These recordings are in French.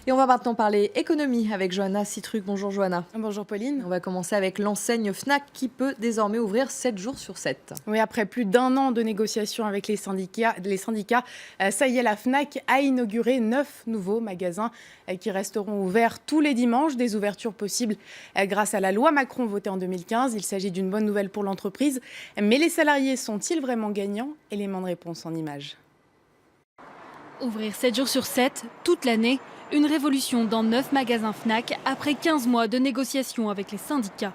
Et on va maintenant parler économie avec Johanna Citruc. Bonjour Johanna. Bonjour Pauline. On va commencer avec l'enseigne Fnac qui peut désormais ouvrir 7 jours sur 7. Oui, après plus d'un an de négociations avec les syndicats, ça y est, la Fnac a inauguré 9 nouveaux magasins qui resteront ouverts tous les dimanches. Des ouvertures possibles grâce à la loi Macron votée en 2015. Il s'agit d'une bonne nouvelle pour l'entreprise. Mais les salariés sont-ils vraiment gagnants? Élément de réponse en images. Ouvrir 7 jours sur 7, toute l'année, une révolution dans 9 magasins Fnac après 15 mois de négociations avec les syndicats.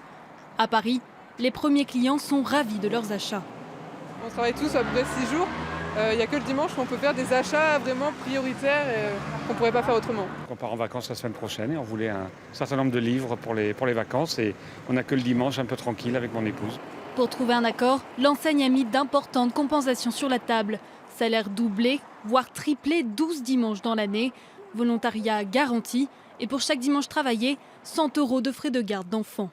À Paris, les premiers clients sont ravis de leurs achats. On travaille tous à peu près 6 jours. Il n'y a que le dimanche qu'on peut faire des achats vraiment prioritaires qu'on ne pourrait pas faire autrement. On part en vacances la semaine prochaine et on voulait un certain nombre de livres pour les vacances et on n'a que le dimanche un peu tranquille avec mon épouse. Pour trouver un accord, l'enseigne a mis d'importantes compensations sur la table. Salaire doublé, voire triplé 12 dimanches dans l'année. Volontariat garanti et pour chaque dimanche travaillé, 100 € de frais de garde d'enfants.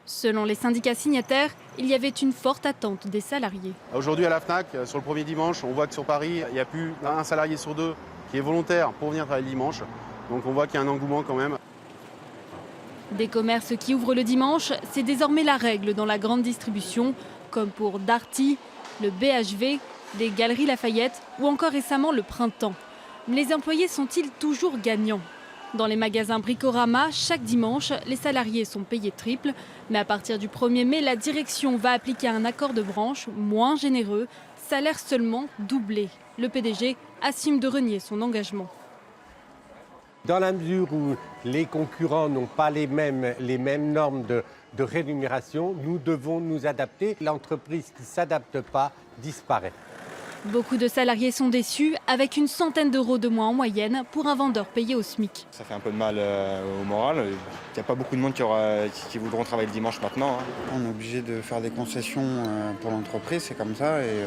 Selon les syndicats signataires, il y avait une forte attente des salariés. Aujourd'hui à la Fnac, sur le premier dimanche, on voit que sur Paris, il n'y a plus un salarié sur deux qui est volontaire pour venir travailler le dimanche. Donc on voit qu'il y a un engouement quand même. Des commerces qui ouvrent le dimanche, c'est désormais la règle dans la grande distribution, comme pour Darty, le BHV, les Galeries Lafayette ou encore récemment le Printemps. Mais les employés sont-ils toujours gagnants? Dans les magasins Bricorama, chaque dimanche, les salariés sont payés triple. Mais à partir du 1er mai, la direction va appliquer un accord de branche moins généreux, salaire seulement doublé. Le PDG assume de renier son engagement. Dans la mesure où les concurrents n'ont pas les mêmes normes de rémunération, nous devons nous adapter. L'entreprise qui ne s'adapte pas disparaît. Beaucoup de salariés sont déçus, avec une centaine d'euros de moins en moyenne pour un vendeur payé au SMIC. Ça fait un peu de mal au moral. Il n'y a pas beaucoup de monde qui voudront travailler le dimanche maintenant. On est obligé de faire des concessions pour l'entreprise, c'est comme ça. Et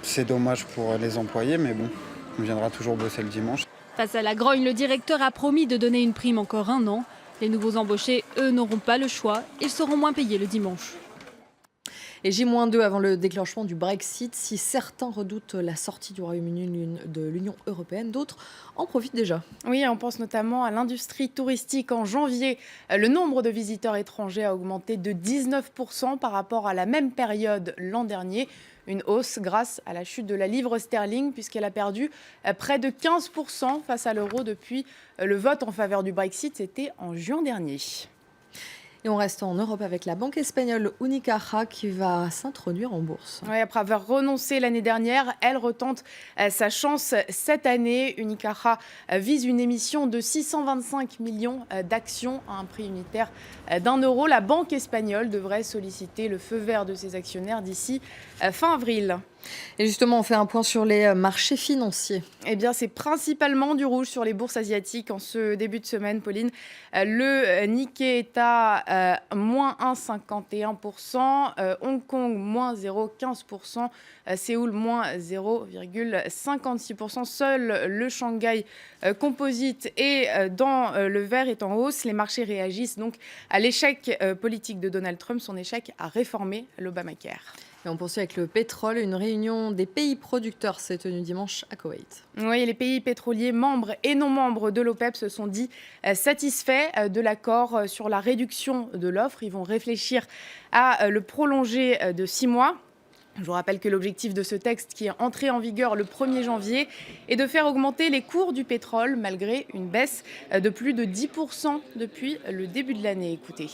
c'est dommage pour les employés, mais bon, on viendra toujours bosser le dimanche. Face à la grogne, le directeur a promis de donner une prime encore un an. Les nouveaux embauchés, eux, n'auront pas le choix. Ils seront moins payés le dimanche. Et J-2 avant le déclenchement du Brexit. Si certains redoutent la sortie du Royaume-Uni de l'Union européenne, d'autres en profitent déjà. Oui, on pense notamment à l'industrie touristique. En janvier, le nombre de visiteurs étrangers a augmenté de 19% par rapport à la même période l'an dernier. Une hausse grâce à la chute de la livre sterling puisqu'elle a perdu près de 15% face à l'euro depuis le vote en faveur du Brexit. C'était en juin dernier. Et on reste en Europe avec la banque espagnole Unicaja qui va s'introduire en bourse. Oui, après avoir renoncé l'année dernière, elle retente sa chance cette année. Unicaja vise une émission de 625 millions d'actions à un prix unitaire d'1 €. La banque espagnole devrait solliciter le feu vert de ses actionnaires d'ici fin avril. Et justement, on fait un point sur les marchés financiers. Eh bien, c'est principalement du rouge sur les bourses asiatiques en ce début de semaine, Pauline. Le Nikkei est à moins 1,51%, Hong Kong moins 0,15%, Séoul moins 0,56%. Seul le Shanghai Composite est dans le vert, est en hausse. Les marchés réagissent donc à l'échec politique de Donald Trump, son échec à réformer l'Obamacare. Et on poursuit avec le pétrole. Une réunion des pays producteurs s'est tenue dimanche à Koweït. Oui, les pays pétroliers membres et non membres de l'OPEP se sont dit satisfaits de l'accord sur la réduction de l'offre. Ils vont réfléchir à le prolonger de 6 mois. Je vous rappelle que l'objectif de ce texte, qui est entré en vigueur le 1er janvier, est de faire augmenter les cours du pétrole malgré une baisse de plus de 10% depuis le début de l'année. Écoutez.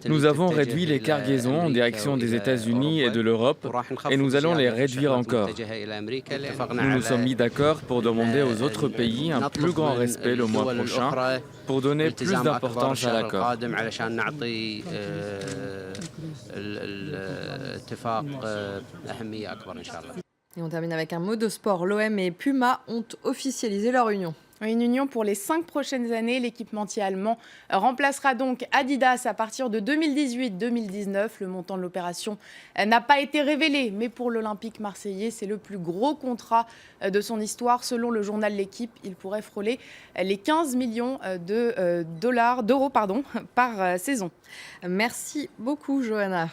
Nous avons réduit les cargaisons en direction des États-Unis et de l'Europe et nous allons les réduire encore. Nous nous sommes mis d'accord pour demander aux autres pays un plus grand respect le mois prochain pour donner plus d'importance à l'accord. Et on termine avec un mot de sport. L'OM et Puma ont officialisé leur union. Une union pour les 5 prochaines années. L'équipementier allemand remplacera donc Adidas à partir de 2018-2019. Le montant de l'opération n'a pas été révélé, mais pour l'Olympique marseillais, c'est le plus gros contrat de son histoire. Selon le journal L'Équipe, il pourrait frôler les 15 millions d'euros par saison. Merci beaucoup, Johanna.